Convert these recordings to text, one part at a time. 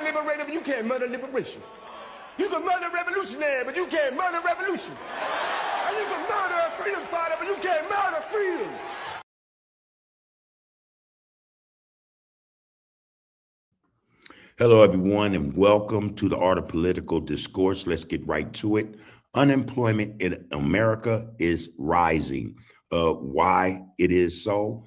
liberator, but you can't murder liberation. You can murder revolutionary, but you can't murder revolution. And you can murder a freedom fighter, but you can't murder freedom. Hello, everyone, and welcome to the Art of Political Discourse. Let's get right to it. Unemployment in America is rising. Why it is so?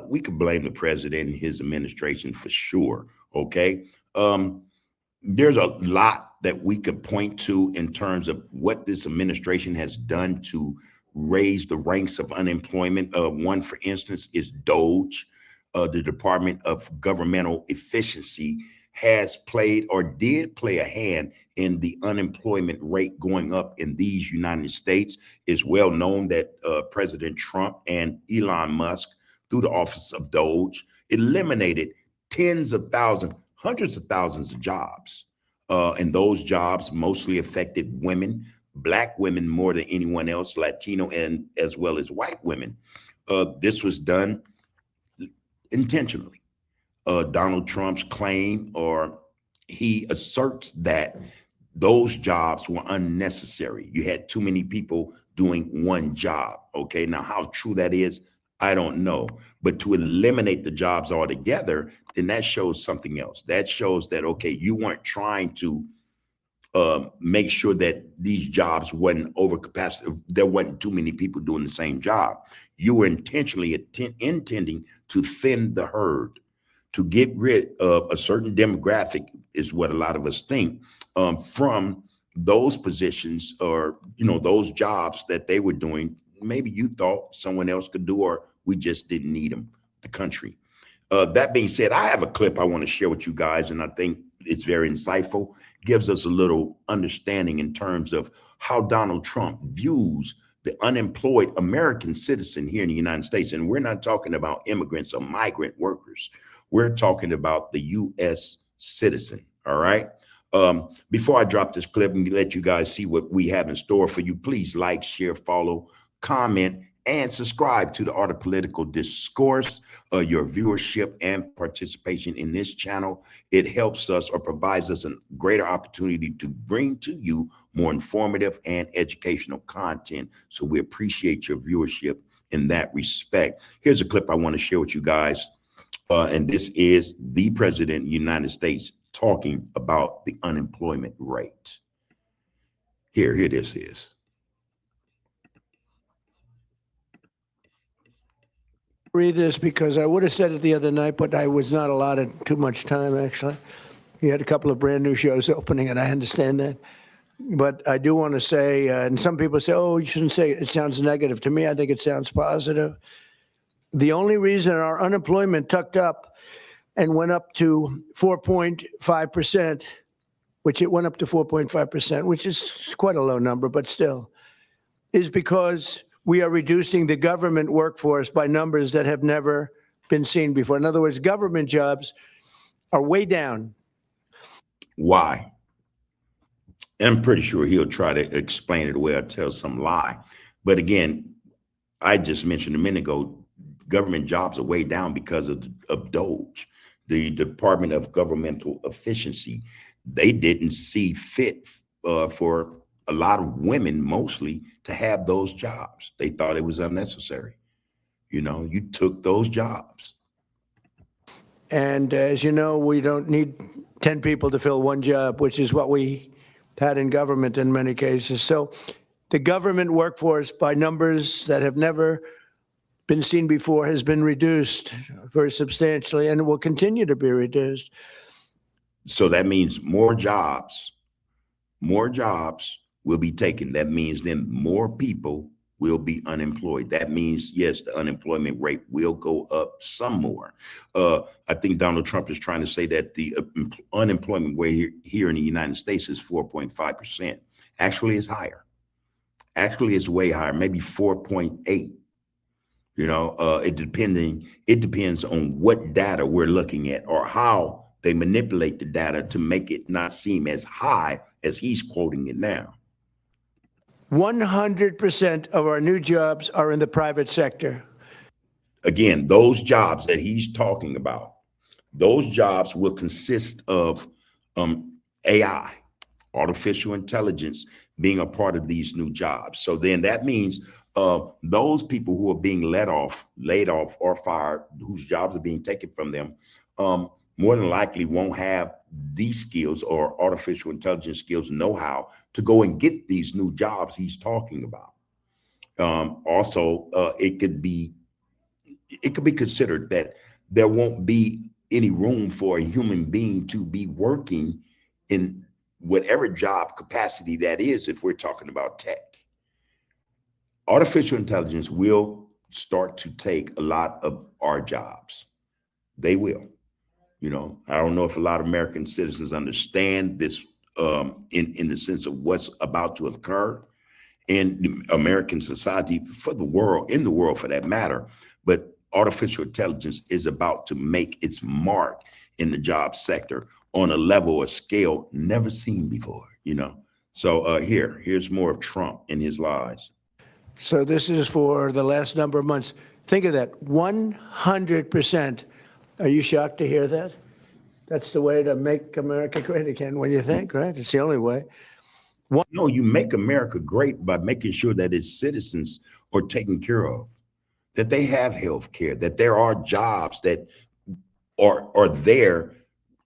We could blame the president and his administration for sure, okay? There's a lot that we could point to in terms of what this administration has done to raise the ranks of unemployment. One, for instance, is DOGE, the Department of Governmental Efficiency, has played or did play a hand in the unemployment rate going up in these United States. It's well known that President Trump and Elon Musk, through the office of DOGE, eliminated tens of thousands, hundreds of thousands of jobs. And those jobs mostly affected women, Black women more than anyone else, Latino, and as well as white women. This was done intentionally. Donald Trump's claim, or he asserts that those jobs were unnecessary. You had too many people doing one job. Okay, now how true that is, I don't know. But to eliminate the jobs altogether, then that shows something else. That shows that, okay, you weren't trying to make sure that these jobs wasn't over capacity. There wasn't too many people doing the same job. You were intentionally intending to thin the herd, to get rid of a certain demographic, is what a lot of us think, from those positions, or, you know, those jobs that they were doing. Maybe you thought someone else could do, or we just didn't need them, the country. That being said, I have a clip I want to share with you guys, and I think it's very insightful, gives us a little understanding in terms of how Donald Trump views the unemployed American citizen here in the United States. And we're not talking about immigrants or migrant workers. We're talking about the U.S. citizen, all right? Before I drop this clip and let you guys see what we have in store for you, please like, share, follow, comment, and subscribe to the Art of Political Discourse. Your viewership and participation in this channel, it helps us or provides us a greater opportunity to bring to you more informative and educational content. So we appreciate your viewership in that respect. Here's a clip I want to share with you guys. And this is the President of the United States talking about the unemployment rate. Here this is. Read this because I would have said it the other night, but I was not allotted too much time, actually. He had a couple of brand new shows opening, and I understand that. But I do want to say, and some people say, oh, you shouldn't say it. It sounds negative. To me, I think it sounds positive. The only reason our unemployment tucked up and went up to 4.5%, which it went up to 4.5%, which is quite a low number, but still, is because we are reducing the government workforce by numbers that have never been seen before. In other words, government jobs are way down. Why? I'm pretty sure he'll try to explain it away or tell some lie. But again, I just mentioned a minute ago, government jobs are way down because of DOGE, the Department of Governmental Efficiency. They didn't see fit for a lot of women, mostly, to have those jobs. They thought it was unnecessary. You know, you took those jobs. And as you know, we don't need 10 people to fill one job, which is what we had in government in many cases. So the government workforce, by numbers that have never been seen before, has been reduced very substantially, and it will continue to be reduced. So that means more jobs will be taken. That means then more people will be unemployed. That means, yes, the unemployment rate will go up some more. I think Donald Trump is trying to say that the unemployment rate here in the United States is 4.5%. Actually, it's higher. Actually, it's way higher, maybe 4.8. You know, it depends on what data we're looking at or how they manipulate the data to make it not seem as high as he's quoting it now. 100% of our new jobs are in the private sector. Again, those jobs that he's talking about, those jobs will consist of AI, artificial intelligence, being a part of these new jobs. So then that means those people who are being laid off or fired, whose jobs are being taken from them, more than likely won't have these skills or artificial intelligence skills, know-how to go and get these new jobs he's talking about. Also, it could be considered that there won't be any room for a human being to be working in whatever job capacity that is if we're talking about tech. Artificial intelligence will start to take a lot of our jobs. They will. You know, I don't know if a lot of American citizens understand this in the sense of what's about to occur in American society, for the world, in the world for that matter. But artificial intelligence is about to make its mark in the job sector on a level or scale never seen before, you know. So here's more of Trump and his lies. So this is for the last number of months. Think of that, 100%. Are you shocked to hear that? That's the way to make America great again, when you think, right? It's the only way. No, you make America great by making sure that its citizens are taken care of, that they have health care, that there are jobs that are there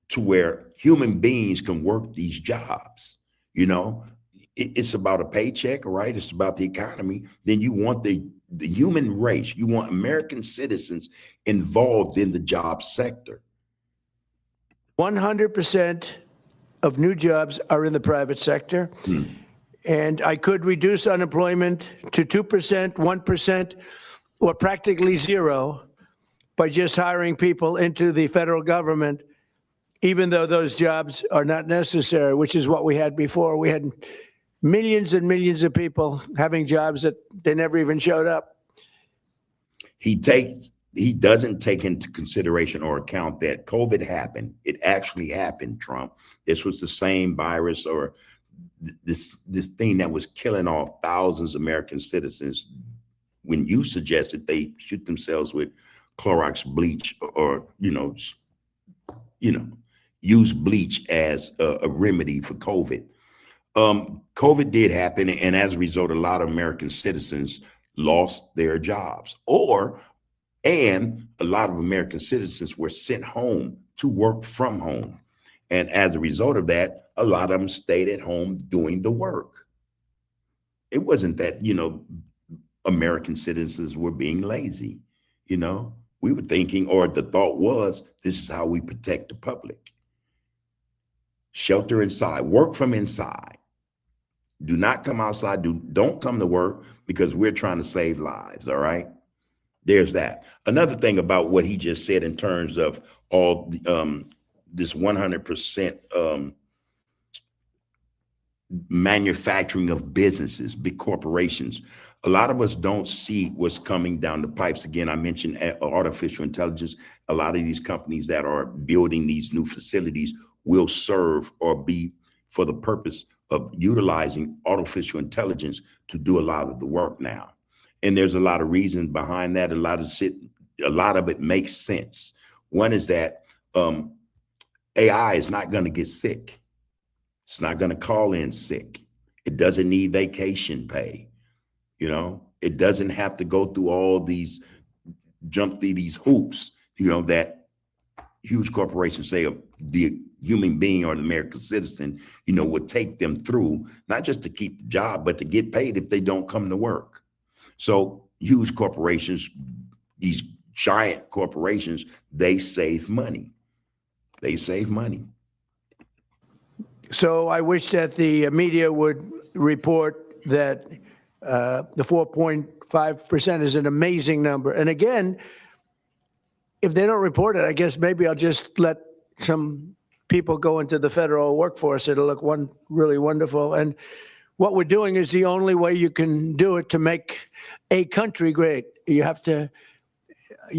to where human beings can work these jobs. You know, it's about a paycheck, right? It's about the economy. Then you want the human race, you want American citizens involved in the job sector. 100% of new jobs are in the private sector. And I could reduce unemployment to 2%, 1%, or practically zero by just hiring people into the federal government, even though those jobs are not necessary, which is what we had before. We had millions and millions of people having jobs that they never even showed up. He doesn't take into consideration or account that COVID happened. It actually happened, Trump. This was the same virus or this thing that was killing off thousands of American citizens when you suggested they shoot themselves with Clorox bleach or, use bleach as a remedy for COVID. COVID did happen. And as a result, a lot of American citizens lost their jobs and a lot of American citizens were sent home to work from home. And as a result of that, a lot of them stayed at home doing the work. It wasn't that, American citizens were being lazy. We were thinking, or the thought was, this is how we protect the public. Shelter inside, work from inside. Do not come outside. Don't come to work because we're trying to save lives. All right. There's that. Another thing about what he just said in terms of all this 100% manufacturing of businesses, big corporations. A lot of us don't see what's coming down the pipes. Again, I mentioned artificial intelligence. A lot of these companies that are building these new facilities will serve or be for the purpose of utilizing artificial intelligence to do a lot of the work now. And there's a lot of reasons behind that. A lot of it makes sense. One is that AI is not going to get sick. It's not going to call in sick. It doesn't need vacation pay. It doesn't have to go through all these, jump through these hoops, that huge corporations say the human being or the American citizen, would take them through, not just to keep the job, but to get paid if they don't come to work. So huge corporations, these giant corporations, they save money. They save money. So I wish that the media would report that the 4.5% is an amazing number. And again, if they don't report it, I guess maybe I'll just let some people go into the federal workforce. It'll look really wonderful. And what we're doing is the only way you can do it to make a country great. You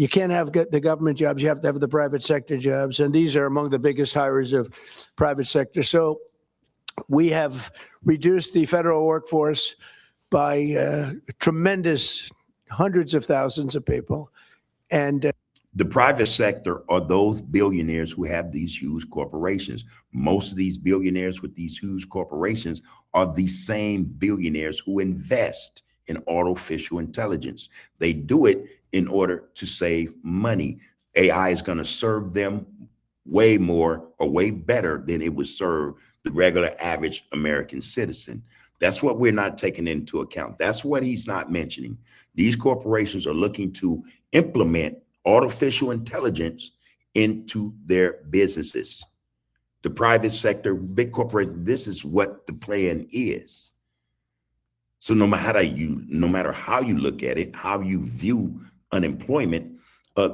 can't have the government jobs. You have to have the private sector jobs. And these are among the biggest hires of private sector. So we have reduced the federal workforce by tremendous hundreds of thousands of people. And The private sector are those billionaires who have these huge corporations. Most of these billionaires with these huge corporations are the same billionaires who invest in artificial intelligence. They do it in order to save money. AI is going to serve them way more or way better than it would serve the regular average American citizen. That's what we're not taking into account. That's what he's not mentioning. These corporations are looking to implement artificial intelligence into their businesses. The private sector, big corporate, this is what the plan is. So no matter how you look at it, how you view unemployment,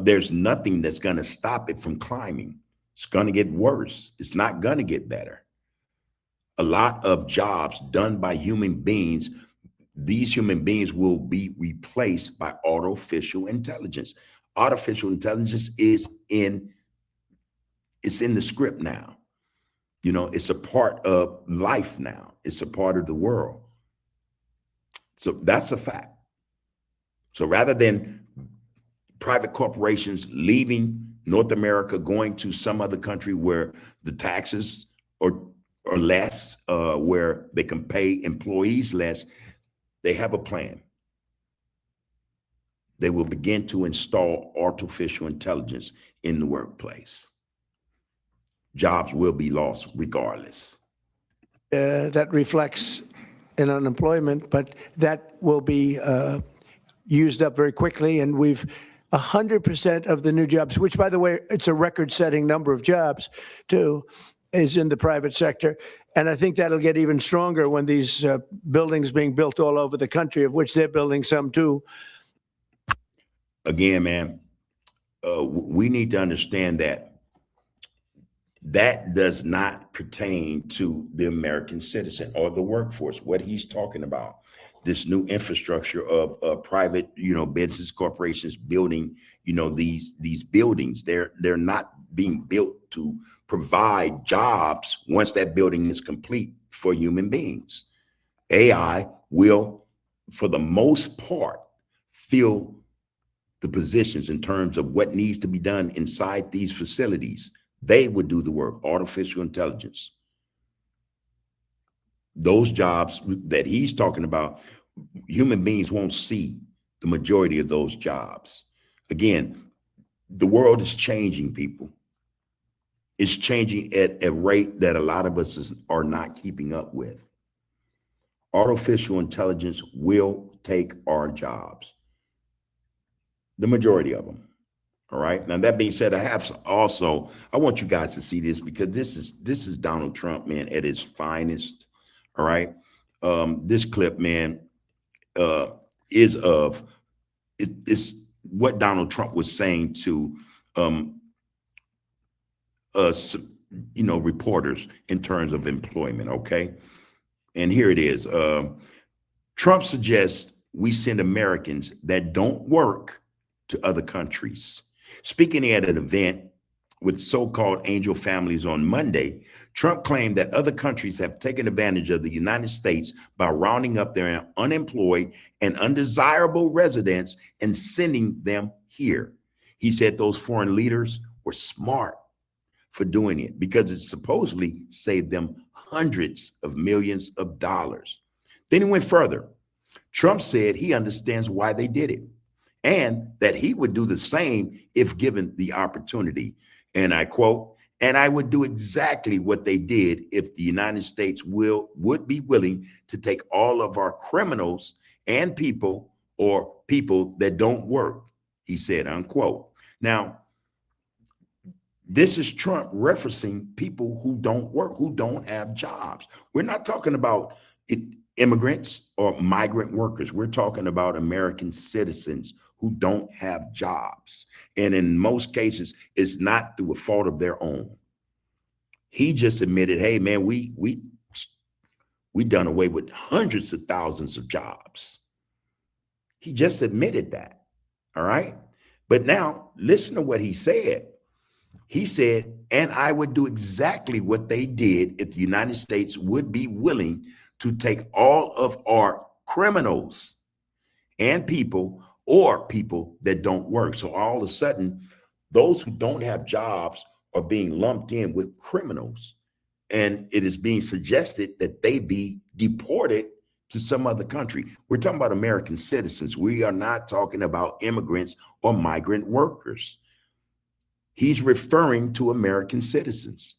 there's nothing that's going to stop it from climbing. It's going to get worse. It's not going to get better. A lot of jobs done by human beings, these human beings will be replaced by artificial intelligence. Artificial intelligence is in the script now. You know, it's a part of life now. It's a part of the world. So that's a fact. So rather than private corporations leaving North America, going to some other country where the taxes are less, where they can pay employees less, they have a plan. They will begin to install artificial intelligence in the workplace. Jobs will be lost regardless. That reflects in unemployment, but that will be used up very quickly. And we've 100% of the new jobs, which, by the way, it's a record-setting number of jobs, too, is in the private sector. And I think that'll get even stronger when these buildings being built all over the country, of which they're building some, too. Again, man, we need to understand that does not pertain to the American citizen or the workforce. What he's talking about, this new infrastructure of private, business corporations building, these buildings, they're not being built to provide jobs once that building is complete for human beings. AI will, for the most part, fill the positions in terms of what needs to be done inside these facilities. They would do the work, artificial intelligence. Those jobs that he's talking about, human beings won't see the majority of those jobs. Again, the world is changing, people. It's changing at a rate that a lot of us are not keeping up with. Artificial intelligence will take our jobs. The majority of them. All right. Now, that being said, I want you guys to see this, because this is Donald Trump, man, at his finest. All right. This clip, man, is what Donald Trump was saying to reporters in terms of employment. OK, and here it is. Trump suggests we send Americans that don't work to other countries. Speaking at an event with so-called angel families on Monday, Trump claimed that other countries have taken advantage of the United States by rounding up their unemployed and undesirable residents and sending them here. He said those foreign leaders were smart for doing it because it supposedly saved them hundreds of millions of dollars. Then he went further. Trump said he understands why they did it, and that he would do the same if given the opportunity. And I quote, "And I would do exactly what they did if the United States would be willing to take all of our criminals and people that don't work," he said, unquote. Now, this is Trump referencing people who don't work, who don't have jobs. We're not talking about immigrants or migrant workers. We're talking about American citizens who don't have jobs. And in most cases, it's not through a fault of their own. He just admitted, hey, man, we done away with hundreds of thousands of jobs. He just admitted that. All right. But now listen to what he said. He said, and I would do exactly what they did if the United States would be willing to take all of our criminals and people that don't work. So all of a sudden, those who don't have jobs are being lumped in with criminals. And it is being suggested that they be deported to some other country. We're talking about American citizens. We are not talking about immigrants or migrant workers. He's referring to American citizens.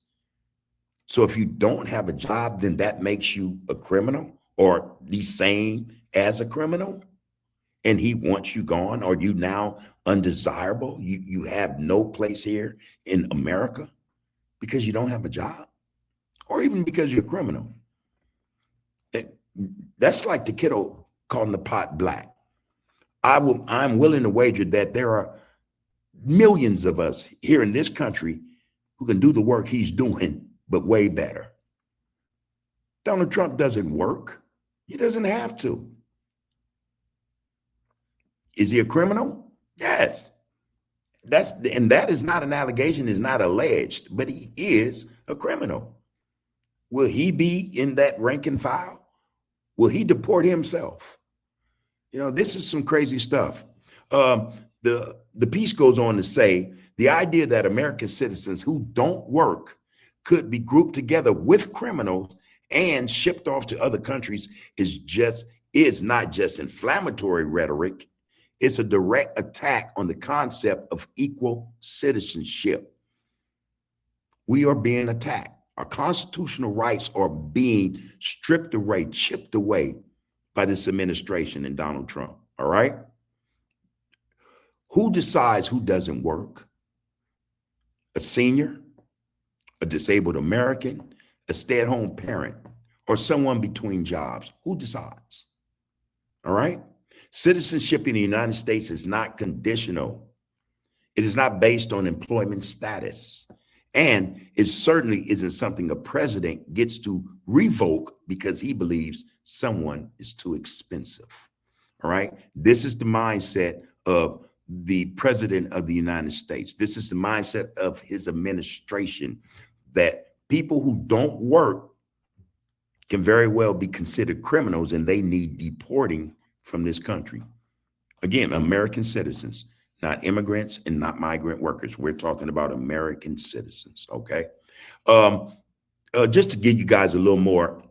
So if you don't have a job, then that makes you a criminal or the same as a criminal. And he wants you gone. Are you now undesirable? You have no place here in America because you don't have a job, or even because you're a criminal. That's like the kiddo calling the pot black. I'm willing to wager that there are millions of us here in this country who can do the work he's doing, but way better. Donald Trump doesn't work. He doesn't have to. Is he a criminal? Yes. That is not an allegation, is not alleged, but he is a criminal. Will he be in that rank and file? Will he deport himself? You know, this is some crazy stuff. The piece goes on to say the idea that American citizens who don't work could be grouped together with criminals and shipped off to other countries is not just inflammatory rhetoric. It's a direct attack on the concept of equal citizenship. We are being attacked. Our constitutional rights are being stripped away, chipped away by this administration and Donald Trump. All right. Who decides who doesn't work? A senior, a disabled American, a stay-at-home parent, or someone between jobs? Who decides? All right. Citizenship in the United States is not conditional. It is not based on employment status. And it certainly isn't something a president gets to revoke because he believes someone is too expensive. All right. This is the mindset of the president of the United States. This is the mindset of his administration, that people who don't work can very well be considered criminals and they need deporting from this country. Again, American citizens, not immigrants and not migrant workers. We're talking about American citizens. Okay. Just to give you guys a little more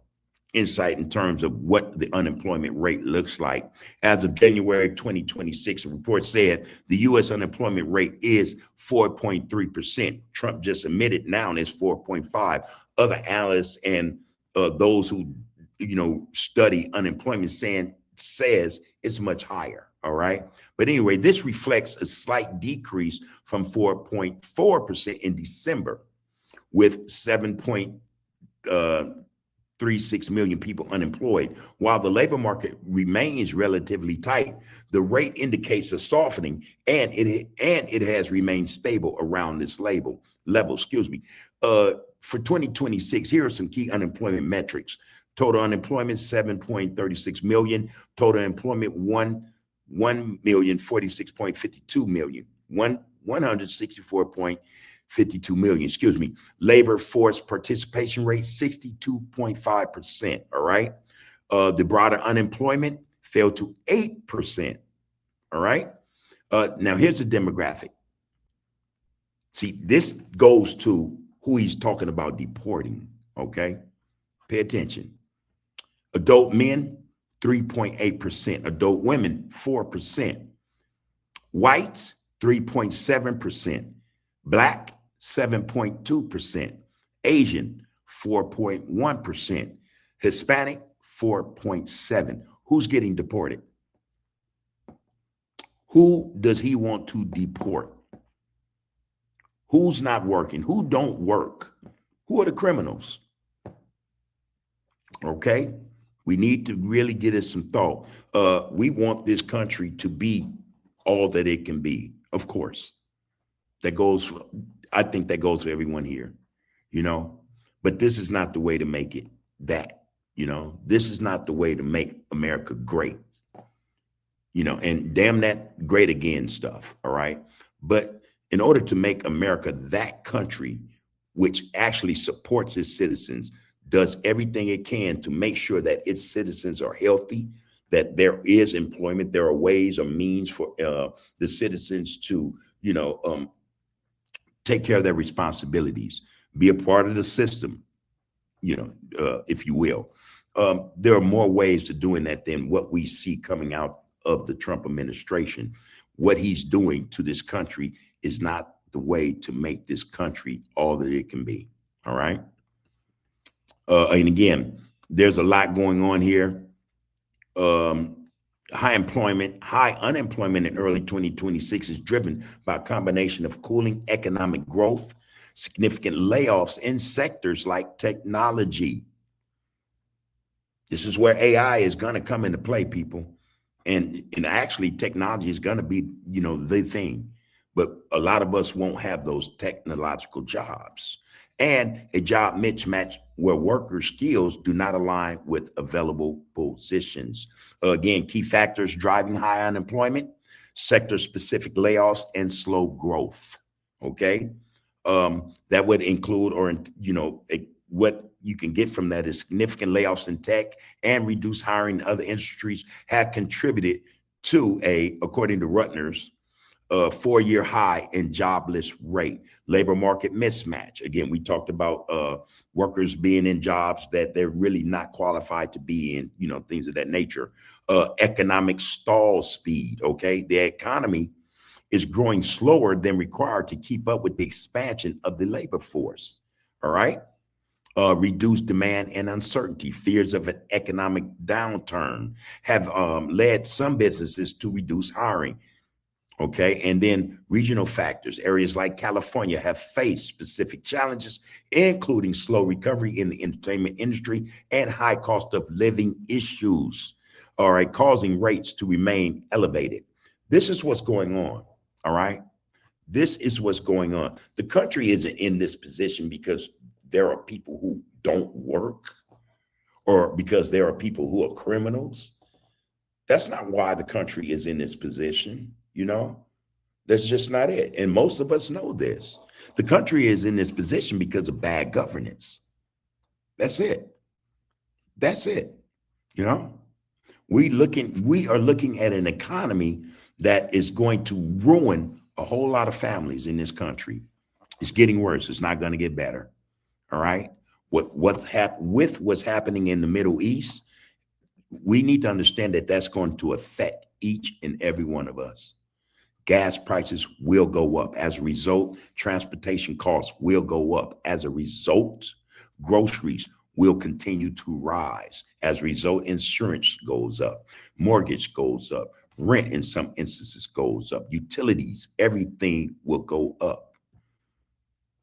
insight in terms of what the unemployment rate looks like. As of January 2026, a report said the U.S. unemployment rate is 4.3%. Trump just admitted now it's 4.5. Other analysts and those who, study unemployment says it's much higher. All right. But anyway, this reflects a slight decrease from 4.4% in December, with 7.36 million people unemployed. While the labor market remains relatively tight, the rate indicates a softening, and it has remained stable around this level. For 2026, here are some key unemployment metrics. Total unemployment, 7.36 million. Total employment, 1,046.52 million. 164.52 million, Labor force participation rate, 62.5%. All right. The broader unemployment fell to 8%. All right. Now here's the demographic. See, this goes to who he's talking about deporting. Okay. Pay attention. Adult men, 3.8%. Adult women, 4%. Whites, 3.7%. Black, 7.2%. Asian, 4.1%. Hispanic, 4.7%. Who's getting deported? Who does he want to deport? Who's not working? Who don't work? Who are the criminals? Okay. We need to really give it some thought. We want this country to be all that it can be. Of course, I think that goes for everyone here, but this is not the way to make it that, this is not the way to make America great, and damn that great again stuff. All right. But in order to make America that country, which actually supports its citizens, does everything it can to make sure that its citizens are healthy, that there is employment, there are ways or means for the citizens to, take care of their responsibilities, be a part of the system, if you will. There are more ways to doing that than what we see coming out of the Trump administration. What he's doing to this country is not the way to make this country all that it can be. All right. And again, there's a lot going on here. High unemployment in early 2026 is driven by a combination of cooling economic growth, significant layoffs in sectors like technology. This is where AI is going to come into play, people. And actually technology is going to be, the thing. But a lot of us won't have those technological jobs. And a job mismatch where workers' skills do not align with available positions. Again, key factors driving high unemployment, sector-specific layoffs, and slow growth. Okay, that would include, what you can get from that is significant layoffs in tech and reduced hiring in other industries have contributed to according to Reuters, 4-year high in jobless rate. Labor market mismatch. Again, we talked about workers being in jobs that they're really not qualified to be in, things of that nature. Economic stall speed. Okay, the economy is growing slower than required to keep up with the expansion of the labor force. All right. Reduced demand and uncertainty. Fears of an economic downturn have led some businesses to reduce hiring. Okay, and then regional factors. Areas like California have faced specific challenges, including slow recovery in the entertainment industry and high cost of living issues, all right, causing rates to remain elevated. This is what's going on, all right? This is what's going on. The country isn't in this position because there are people who don't work or because there are people who are criminals. That's not why the country is in this position. That's just not it. And most of us know this. The country is in this position because of bad governance. That's it. That's it. We are looking at an economy that is going to ruin a whole lot of families in this country. It's getting worse. It's not going to get better. All right. With what's happening in the Middle East, we need to understand that that's going to affect each and every one of us. Gas prices will go up. As a result, transportation costs will go up. As a result, groceries will continue to rise. As a result, insurance goes up, mortgage goes up, rent in some instances goes up, utilities, everything will go up.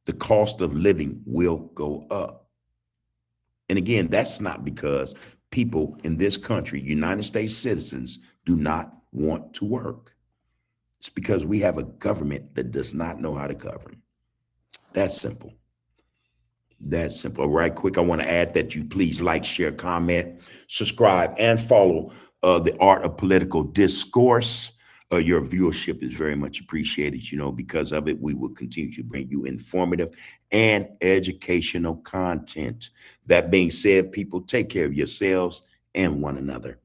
The cost of living will go up. And again, that's not because people in this country, United States citizens, do not want to work. It's because we have a government that does not know how to govern. That's simple. That's simple. Right quick, I want to add that you please like, share, comment, subscribe, and follow the Art of Political Discourse. Your viewership is very much appreciated. Because of it, we will continue to bring you informative and educational content. That being said, people, take care of yourselves and one another.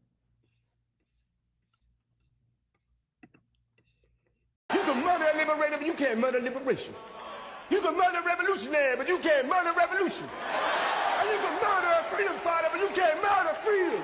You can murder a liberator, but you can't murder liberation. You can murder a revolutionary, but you can't murder revolution. And you can murder a freedom fighter, but you can't murder freedom.